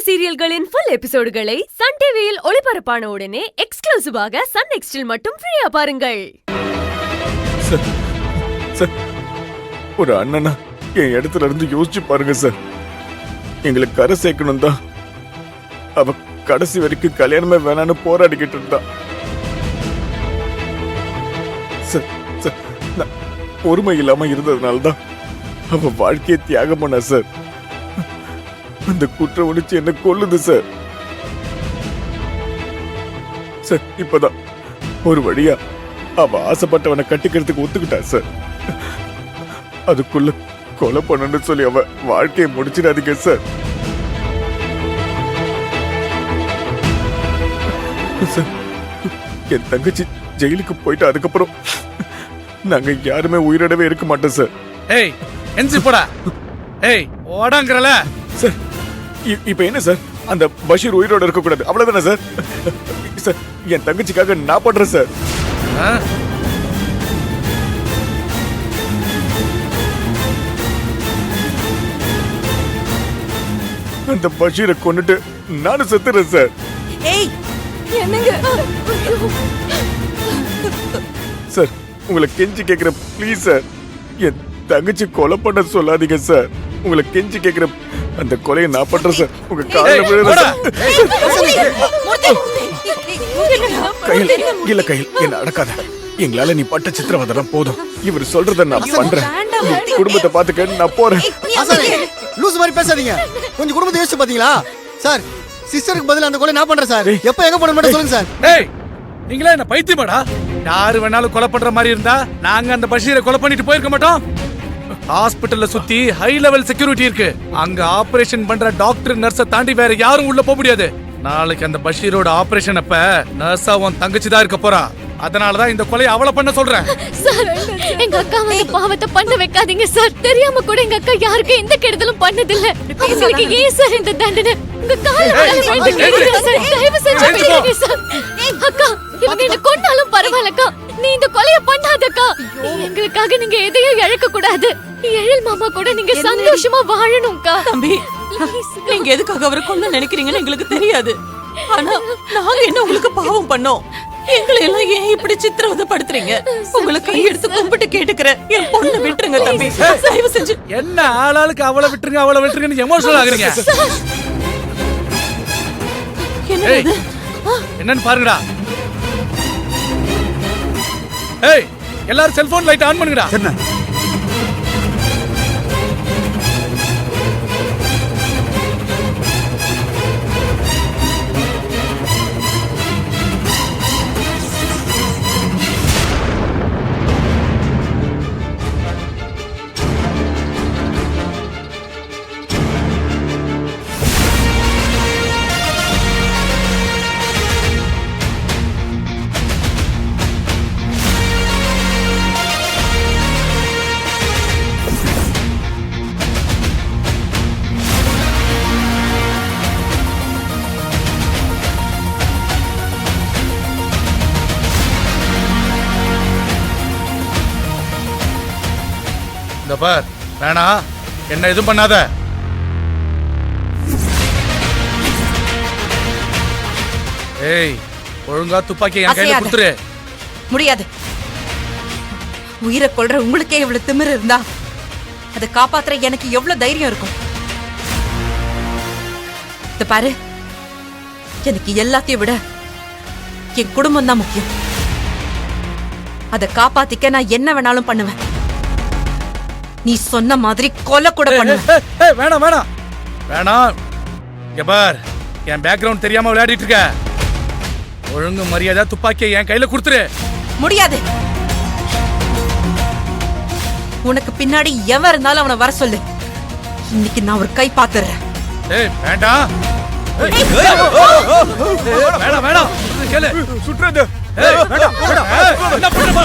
சீரியல்களின் full எபிசோடுகளை Sun டிவியில் ஒளிபரப்பான உடனே எக்ஸ்க்ளூசிவாக சன் நெக்ஸ்டில் மட்டும் ஃப்ரீயா பாருங்கள். சார், ஒரு அண்ணனா என் இடத்துல இருந்து யோசிச்சு பாருங்க சார். எங்களுக்கு கரை சேர்க்கணும் தான் அவ கடைசி வரைக்கும் கல்யாணமே வேணான்னு போராடிக்கிட்டு இருந்தா. சார், நான் பொறுமை இல்லாம இருந்ததுனாலதான் அவ வாழ்க்கையை தியாகம் பண்ண சார். அந்த குற்ற உணர்ச்சி என்ன கொல்லுது சார். சார், இப்பதான் ஒரு வழியா அவ ஆசைப்பட்டவனை கட்டிக்கிறதுக்கு ஒத்துக்கிட்டா சார். அதுக்குள்ள கொலை பண்ணணும்னு சொல்லி அவ வாழ்க்கையை முடிச்சிடாதீங்க சார். சார், என் தங்கச்சி ஜெயிலுக்கு போயிட்டு அதுக்கப்புறம் நாங்க யாருமே உயிரிடவே இருக்க மாட்டோம் சார். ஏய், எஞ்சி போடா. ஏய், ஓடாங்கறல. சார், இப்ப என்ன சார், அந்த பஷீர் உயிரோட இருக்க கூடாது அவ்வளவுதானே சார்? சார், என் தங்கச்சிக்காக நான் பண்றேன் சார். அந்த பஷீரை கொன்னுட்டு நானும் செத்துறேன் சார். ஏய், என்னங்க சார், உங்களை கெஞ்சி கேக்குறேன் ப்ளீஸ் சார். என் தங்கச்சி கொலை பண்ண சொல்லாதீங்க சார். உங்களை கெஞ்சி கேக்குறேன். அந்த கொலையை நான் பண்றேன் சார். உங்க காலில் விழுறேன். கையில் இல்ல, கையில் என்ன அடக்காத. எங்களால நீ பட்ட சித்திரவதெல்லாம் போதும். இவர் சொல்றத நான் பண்றேன். குடும்பத்தை பாத்துக்க நான் போறேன். லூஸ் மாதிரி பேசாதீங்க. கொஞ்சம் குடும்பத்தை யோசிச்சு பாத்தீங்களா சார்? சிஸ்டருக்கு பதிலா அந்த கொலை நான் பண்றேன் சார். எப்ப எங்க போன மட்டும் சொல்லுங்க சார். ஏய், நீங்களே என்ன பைத்தியமாடா? யாரு வேணாலும் கொலை பண்ற மாதிரி இருந்தா நாங்க அந்த பஷீரை கொலை பண்ணிட்டு போயிருக்க மாட்டோம். ஹாஸ்பிடல்ல சுத்தி ஹை லெவல் செக்யூரிட்டி இருக்கு. அங்க ஆபரேஷன் பண்ற டாக்டர் நர்ஸ தாண்டி வேற யாரும் உள்ள போக முடியாது. நாளைக்கு அந்த பஷீரோட ஆபரேஷன் அப்ப நர்ஸா உன் தங்கச்சி தான் இருக்க போறா. அதனாலதான் இந்த கொலையை அவளை பண்ண சொல்றேன். சார், எங்க அக்கா வந்து பாவத்தை பண்ண வைக்காதீங்க சார். தெரியாம கூட எங்க அக்கா யாருக்கு எந்த கெடுதலும் பண்ணதில்ல. உங்களுக்கு ஏன் சார் இந்த தண்டனை? உங்க கால்ல விழுந்து கேக்குறேன் சார். தயவு செஞ்சு விடுங்க சார். அக்கா, இவங்க என்ன கொன்னாலும் பரவாயில்லக்கா. நீ இந்த கொலையை பண்ணாதக்கா. எங்களுக்காக நீங்க எதையும் இழக்க கூடாது. எழில் மாமா கூட நீங்க சந்தோஷமா வாழணும்க்கா. தம்பி, நீங்க எதுக்காக அவரை கொல்ல நினைக்கிறீங்கன்னு எங்களுக்கு தெரியாது. ஆனா நாங்க என்ன உங்களுக்கு பாவம் பண்ணோம்? எங்களை எல்லாம் ஏன் இப்படி சித்திரவதைப்படுத்துறீங்க? உங்களை கை எடுத்து கும்பிட்டு கேட்டுக்கிறேன், என் பொண்ணை விட்டுருங்க தம்பி, தயவு செஞ்சு. என்ன ஆளாளுக்கு அவளை விட்டுருங்க அவளை விட்டுருங்கன்னு எமோஷனல் ஆகுறீங்க? என்னன்னு பாருங்கடா. ஏய், எல்லாரும் செல்போன் லைட் ஆன் பண்ணுங்கடா. இந்த பார், வேணா என்ன எதுவும் பண்ணாத. ஏய், ஒழுங்கா துப்பாக்கி என் கையில கொடுத்துரு. முடியாது. உயிரை கொல்ற உங்களுக்கே இவ்வளவு திமிரு இருந்தா அதை காப்பாத்துற எனக்கு எவ்வளவு தைரியம் இருக்கும்? இந்த பாரு, எனக்கு எல்லாத்தையும் விட என் குடும்பம் தான் முக்கியம். அதை காப்பாத்திக்க நான் என்ன வேணாலும் பண்ணுவேன். நீ சொன்ன மாதிரி கொலை கூட பண்ணுவேன். வேணாம் வேணாம் வேணாம். இங்க பார், என் பேக்ரவுண்ட் தெரியாம விளையாடிட்டு இருக்க. ஒழுங்கு மரியாதை துப்பாக்கியை என் கையில கொடுத்துரு. முடியாது. உனக்கு பின்னாடி எவன் இருந்தாலும் அவனை வர சொல்லு. இன்னைக்கு நான் ஒரு கை பாத்துறேன். ஏய், வேண்டாம். வேணாம் வேணாம், கேளு. சுற்றது. வேண்டாம் வேண்டாம். என்ன பண்ற?